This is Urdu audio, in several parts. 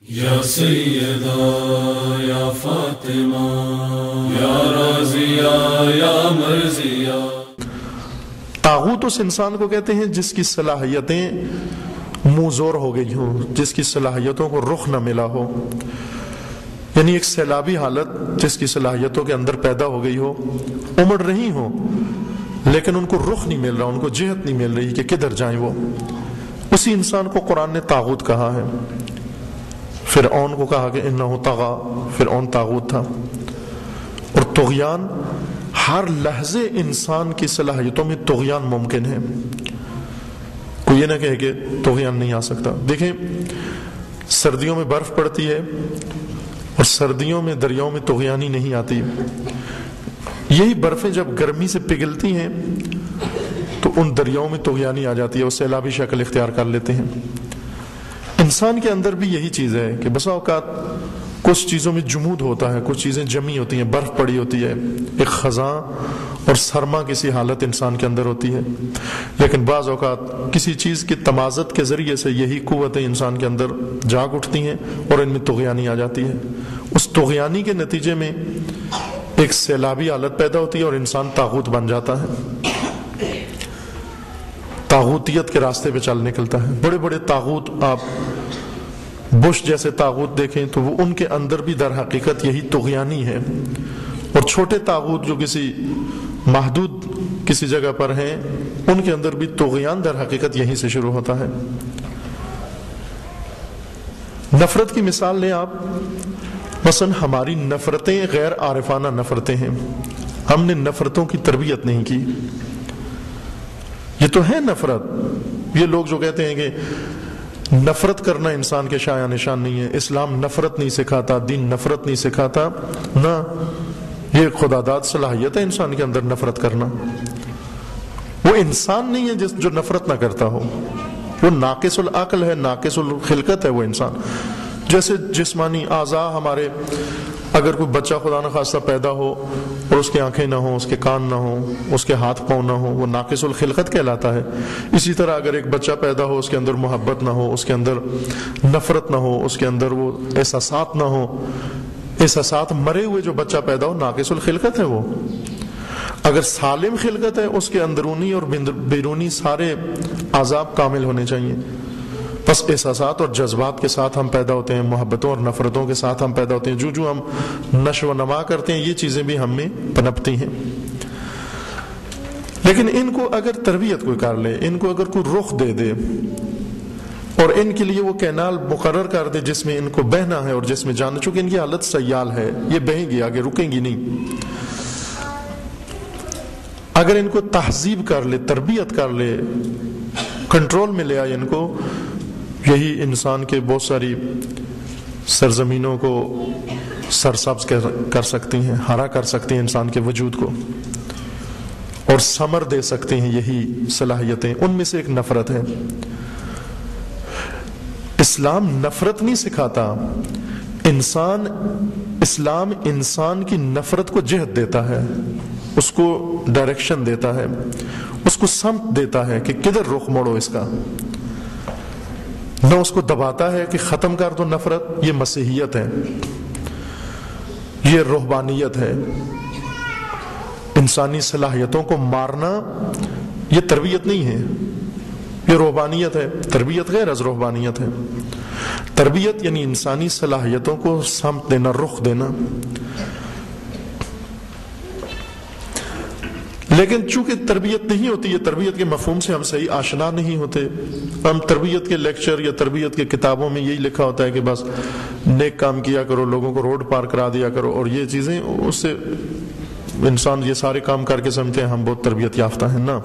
یا سیدہ یا فاطمہ یا رازیہ یا مرضیہ۔ طاغوت اس انسان کو کہتے ہیں جس کی صلاحیتیں منہ زور ہو گئی ہوں، جس کی صلاحیتوں کو رخ نہ ملا ہو، یعنی ایک سیلابی حالت جس کی صلاحیتوں کے اندر پیدا ہو گئی ہو، امڑ رہی ہوں لیکن ان کو رخ نہیں مل رہا، ان کو جہت نہیں مل رہی کہ کدھر جائیں وہ، اسی انسان کو قرآن نے طاغوت کہا ہے۔ فرعون کو کہا کہ انہ طغی، فرعون طاغوت تھا۔ اور طغیان ہر لحظے انسان کی صلاحیتوں میں طغیان ممکن ہے، کوئی یہ نہ کہے کہ طغیان نہیں آ سکتا۔ دیکھیں سردیوں میں برف پڑتی ہے اور سردیوں میں دریاؤں میں طغیانی نہیں آتی، یہی برفیں جب گرمی سے پگھلتی ہیں تو ان دریاؤں میں طغیانی آ جاتی ہے، وہ سیلابی شکل اختیار کر لیتے ہیں۔ انسان کے اندر بھی یہی چیز ہے کہ بسا اوقات کچھ چیزوں میں جمود ہوتا ہے، کچھ چیزیں جمی ہوتی ہیں، برف پڑی ہوتی ہے، ایک خزاں اور سرما کسی حالت انسان کے اندر ہوتی ہے، لیکن بعض اوقات کسی چیز کی تمازت کے ذریعے سے یہی قوتیں انسان کے اندر جاگ اٹھتی ہیں اور ان میں طغیانی آ جاتی ہے۔ اس طغیانی کے نتیجے میں ایک سیلابی حالت پیدا ہوتی ہے اور انسان طاغوت بن جاتا ہے، طاغوتیت کے راستے پہ چل نکلتا ہے۔ بڑے بڑے طاغوت، آپ بش جیسے طاغوت دیکھیں تو وہ ان کے اندر بھی در حقیقت یہی طغیانی ہے، اور چھوٹے طاغوت جو کسی محدود کسی جگہ پر ہیں ان کے اندر بھی طغیان در حقیقت یہیں سے شروع ہوتا ہے۔ نفرت کی مثال لیں آپ، مثلا ہماری نفرتیں غیر عارفانہ نفرتیں ہیں، ہم نے نفرتوں کی تربیت نہیں کی، یہ تو ہے نفرت۔ یہ لوگ جو کہتے ہیں کہ نفرت کرنا انسان کے شایع نشان نہیں ہے، اسلام نفرت نہیں سکھاتا، دین نفرت نہیں سکھاتا، نہ، یہ خدا داد صلاحیت ہے انسان کے اندر نفرت کرنا۔ وہ انسان نہیں ہے جو نفرت نہ کرتا ہو، وہ ناقص العقل ہے، ناقص الخلقت ہے وہ انسان۔ جیسے جسمانی اعضاء ہمارے، اگر کوئی بچہ خدا نخواستہ پیدا ہو اور اس کی آنکھیں نہ ہوں، اس کے کان نہ ہوں، اس کے ہاتھ پاؤں نہ ہوں، وہ ناقص الخلقت کہلاتا ہے۔ اسی طرح اگر ایک بچہ پیدا ہو، اس کے اندر محبت نہ ہو، اس کے اندر نفرت نہ ہو، اس کے اندر وہ احساسات نہ ہو، احساسات مرے ہوئے جو بچہ پیدا ہو، ناقص الخلقت ہے وہ۔ اگر سالم خلقت ہے، اس کے اندرونی اور بیرونی سارے اعضاء کامل ہونے چاہیے۔ بس احساسات اور جذبات کے ساتھ ہم پیدا ہوتے ہیں، محبتوں اور نفرتوں کے ساتھ ہم پیدا ہوتے ہیں، جو جو ہم نشو و نما کرتے ہیں یہ چیزیں بھی ہم میں پنپتی ہیں۔ لیکن ان کو اگر تربیت کوئی کر لے، ان کو اگر کوئی رخ دے دے اور ان کے لیے وہ کینال مقرر کر دے جس میں ان کو بہنا ہے اور جس میں جانا، چونکہ ان کی حالت سیال ہے، یہ بہیں گی آگے، رکیں گی نہیں۔ اگر ان کو تہذیب کر لے، تربیت کر لے، کنٹرول میں لے آئے ان کو، یہی انسان کے بہت ساری سرزمینوں کو سرسبز کر سکتی ہیں، ہرا کر سکتی ہیں انسان کے وجود کو، اور ثمر دے سکتے ہیں یہی صلاحیتیں۔ ان میں سے ایک نفرت ہے۔ اسلام نفرت نہیں سکھاتا، اسلام انسان کی نفرت کو جہت دیتا ہے، اس کو ڈائریکشن دیتا ہے، اس کو سمت دیتا ہے کہ کدھر رخ موڑو اس کا، نہ اس کو دباتا ہے کہ ختم کر دو نفرت۔ یہ مسیحیت ہے، یہ روحانیت ہے۔ انسانی صلاحیتوں کو مارنا یہ تربیت نہیں ہے، یہ روحانیت ہے۔ تربیت غیر از روحانیت ہے۔ تربیت یعنی انسانی صلاحیتوں کو سمت دینا، رخ دینا۔ لیکن چونکہ تربیت نہیں ہوتی، یہ تربیت کے مفہوم سے ہم صحیح آشنا نہیں ہوتے۔ ہم تربیت کے لیکچر یا تربیت کے کتابوں میں یہی لکھا ہوتا ہے کہ بس نیک کام کیا کرو، لوگوں کو روڈ پار کرا دیا کرو، اور یہ چیزیں، اس سے انسان یہ سارے کام کر کے سمجھتے ہیں ہم بہت تربیت یافتہ ہیں۔ نہ،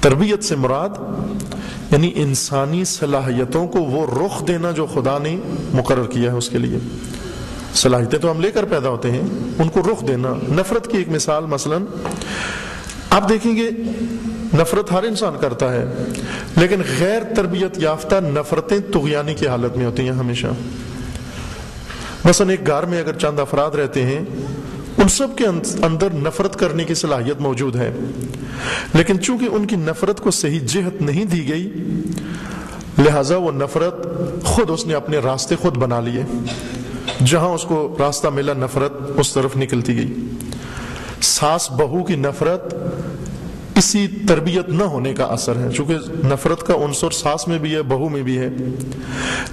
تربیت سے مراد یعنی انسانی صلاحیتوں کو وہ رخ دینا جو خدا نے مقرر کیا ہے اس کے لیے۔ صلاحیتیں تو ہم لے کر پیدا ہوتے ہیں، ان کو رخ دینا۔ نفرت کی ایک مثال، مثلا آپ دیکھیں گے نفرت ہر انسان کرتا ہے، لیکن غیر تربیت یافتہ نفرتیں طغیانی کی حالت میں ہوتی ہیں ہمیشہ۔ مثلا ایک گھر میں اگر چند افراد رہتے ہیں، ان سب کے اندر نفرت کرنے کی صلاحیت موجود ہے، لیکن چونکہ ان کی نفرت کو صحیح جہت نہیں دی گئی، لہذا وہ نفرت خود اس نے اپنے راستے خود بنا لیے، جہاں اس کو راستہ ملا نفرت اس طرف نکلتی گئی۔ ساس بہو کی نفرت اسی تربیت نہ ہونے کا اثر ہے، چونکہ نفرت کا عنصر ساس میں بھی ہے، بہو میں بھی ہے،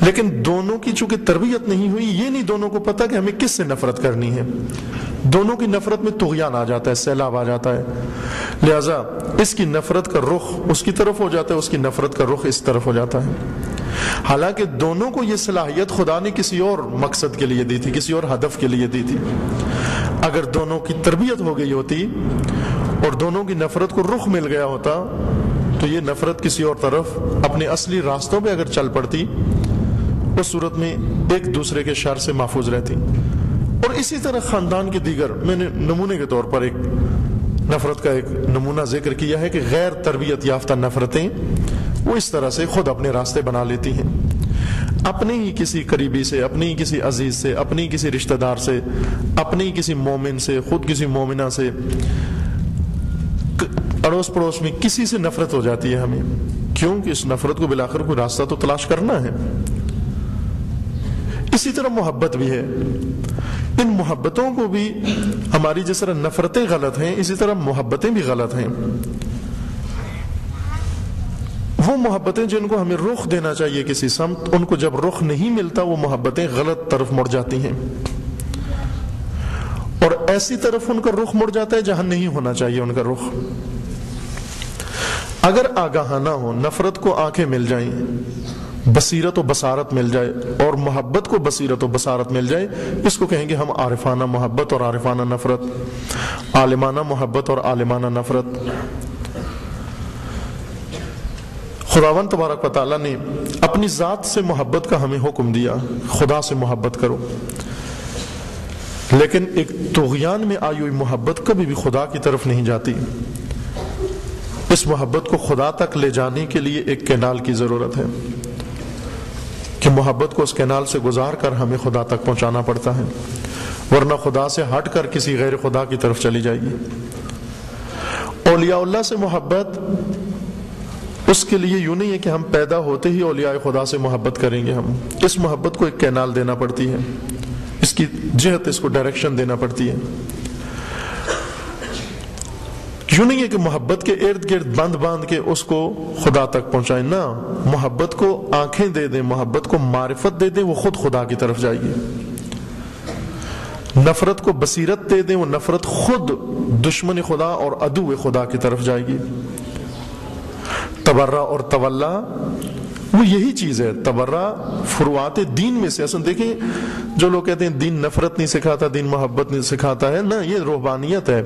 لیکن دونوں کی چونکہ تربیت نہیں ہوئی، یہ نہیں دونوں کو پتہ کہ ہمیں کس سے نفرت کرنی ہے، دونوں کی نفرت میں طغیان آ جاتا ہے، سیلاب آ جاتا ہے، لہذا اس کی نفرت کا رخ اس کی طرف ہو جاتا ہے، اس کی نفرت کا رخ اس طرف ہو جاتا ہے۔ حالانکہ دونوں کو یہ صلاحیت خدا نے کسی اور مقصد کے لیے دی تھی، کسی اور ہدف کے لیے دی تھی۔ اگر دونوں کی تربیت ہو گئی ہوتی اور دونوں کی نفرت کو رخ مل گیا ہوتا تو یہ نفرت کسی اور طرف اپنے اصلی راستوں پہ اگر چل پڑتی، اس صورت میں ایک دوسرے کے شر سے محفوظ رہتی۔ اور اسی طرح خاندان کے دیگر، میں نے نمونے کے طور پر ایک نفرت کا ایک نمونہ ذکر کیا ہے کہ غیر تربیت یافتہ نفرتیں وہ اس طرح سے خود اپنے راستے بنا لیتی ہیں، اپنے ہی کسی قریبی سے، اپنے ہی کسی عزیز سے، اپنے ہی کسی رشتہ دار سے، اپنے ہی کسی مومن سے، خود کسی مومنہ سے، اڑوس پڑوس میں کسی سے نفرت ہو جاتی ہے ہمیں، کیونکہ اس نفرت کو بالآخر کوئی راستہ تو تلاش کرنا ہے۔ اسی طرح محبت بھی ہے، ان محبتوں کو بھی ہماری جس طرح نفرتیں غلط ہیں، اسی طرح محبتیں بھی غلط ہیں۔ وہ محبتیں جن کو ہمیں رخ دینا چاہیے کسی سمت، ان کو جب رخ نہیں ملتا وہ محبتیں غلط طرف مڑ جاتی ہیں، اور ایسی طرف ان کا رخ مڑ جاتا ہے جہاں نہیں ہونا چاہیے ان کا رخ۔ اگر آگاہانہ ہو، نفرت کو آنکھیں مل جائیں، بصیرت و بصارت مل جائے، اور محبت کو بصیرت و بصارت مل جائے، اس کو کہیں گے ہم عارفانہ محبت اور عارفانہ نفرت، عالمانہ محبت اور عالمانہ نفرت۔ خداوند تبارک و تعالیٰ نے اپنی ذات سے محبت کا ہمیں حکم دیا، خدا سے محبت کرو، لیکن ایک طغیان میں آئی ہوئی محبت کبھی بھی خدا کی طرف نہیں جاتی۔ اس محبت کو خدا تک لے جانے کے لیے ایک کینال کی ضرورت ہے کہ محبت کو اس کینال سے گزار کر ہمیں خدا تک پہنچانا پڑتا ہے، ورنہ خدا سے ہٹ کر کسی غیر خدا کی طرف چلی جائے گی۔ اولیاء اللہ سے محبت اس کے لیے یوں نہیں ہے کہ ہم پیدا ہوتے ہی اولیاء خدا سے محبت کریں گے، ہم اس محبت کو ایک کینال دینا پڑتی ہے، اس کی جہت، اس کو ڈائریکشن دینا پڑتی ہے۔ یوں نہیں ہے کہ محبت کے ارد گرد باندھ کے اس کو خدا تک پہنچائیں، نہ، محبت کو آنکھیں دے دیں، محبت کو معرفت دے دیں، وہ خود خدا کی طرف جائے گی۔ نفرت کو بصیرت دے دیں، وہ نفرت خود دشمن خدا اور عدو خدا کی طرف جائے گی۔ تبرہ اور تولا وہ یہی چیز ہے، تبرہ فروعات دین میں سے۔ اصل دیکھیں، جو لوگ کہتے ہیں دین نفرت نہیں سکھاتا، دین محبت نہیں سکھاتا ہے، نہ، یہ روحانیت ہے۔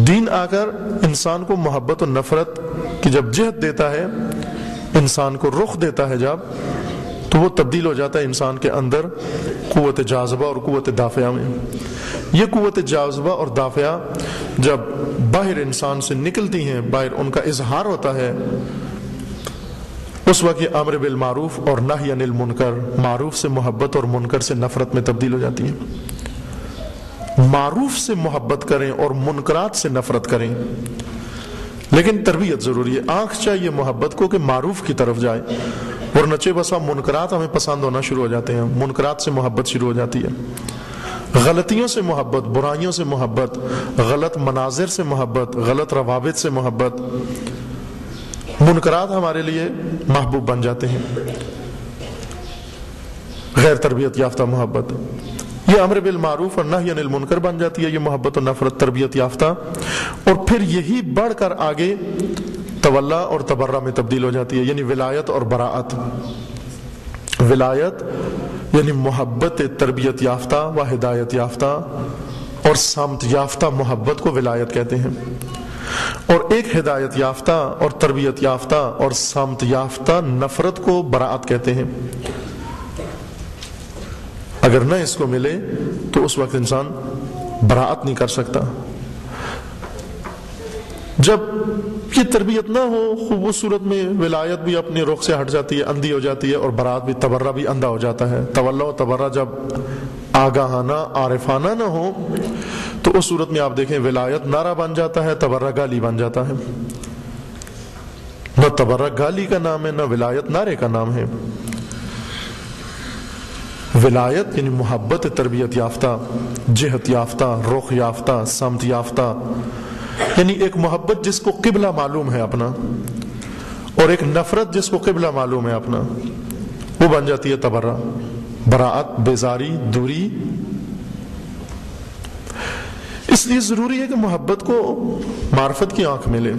دین آ کر انسان کو محبت و نفرت کی جب جہت دیتا ہے، انسان کو رخ دیتا ہے جب، تو وہ تبدیل ہو جاتا ہے انسان کے اندر قوت جاذبہ اور قوت دافعہ میں۔ یہ قوت جاذبہ اور دافعہ جب باہر انسان سے نکلتی ہیں، باہر ان کا اظہار ہوتا ہے، اس وقت یہ امر بالمعروف اور نہی عن المنکر، معروف سے محبت اور منکر سے نفرت میں تبدیل ہو جاتی ہیں۔ معروف سے محبت کریں اور منکرات سے نفرت کریں، لیکن تربیت ضروری ہے۔ آنکھ چاہیے محبت کو کہ معروف کی طرف جائے، اور نچے بسا منکرات ہمیں پسند ہونا شروع ہو جاتے ہیں، منکرات سے محبت شروع ہو جاتی ہے۔ غلطیوں سے محبت، برائیوں سے محبت، غلط مناظر سے محبت، غلط روابط سے محبت، منکرات ہمارے لیے محبوب بن جاتے ہیں۔ غیر تربیت یافتہ محبت، یہ امر بالمعروف اور نہی عن المنکر بن جاتی ہے، یہ محبت و نفرت تربیت یافتہ، اور پھر یہی بڑھ کر آگے تولا اور تبرہ میں تبدیل ہو جاتی ہے، یعنی ولایت اور براءت۔ ولایت یعنی محبت تربیت یافتہ و ہدایت یافتہ اور سمت یافتہ محبت کو ولایت کہتے ہیں، اور ایک ہدایت یافتہ اور تربیت یافتہ اور سمت یافتہ نفرت کو براءت کہتے ہیں۔ اگر نہ اس کو ملے تو اس وقت انسان براءت نہیں کر سکتا۔ جب یہ تربیت نہ ہو، خوب اس صورت میں ولایت بھی اپنے رخ سے ہٹ جاتی ہے، اندھی ہو جاتی ہے، اور براءت بھی، تبرہ بھی اندھا ہو جاتا ہے۔ تولا و تبرہ جب آگاہانہ عارفانہ نہ ہو تو اس صورت میں آپ دیکھیں ولایت نعرہ بن جاتا ہے، تبرہ گالی بن جاتا ہے۔ نہ تبرہ گالی کا نام ہے، نہ ولایت نعرے کا نام ہے۔ ولایت یعنی محبت تربیت یافتہ، جہت یافتہ، رخ یافتہ، سمت یافتہ، یعنی ایک محبت جس کو قبلہ معلوم ہے اپنا، اور ایک نفرت جس کو قبلہ معلوم ہے اپنا، وہ بن جاتی ہے تبرہ، براءت، بیزاری، دوری۔ اس لیے ضروری ہے کہ محبت کو معرفت کی آنکھ ملے۔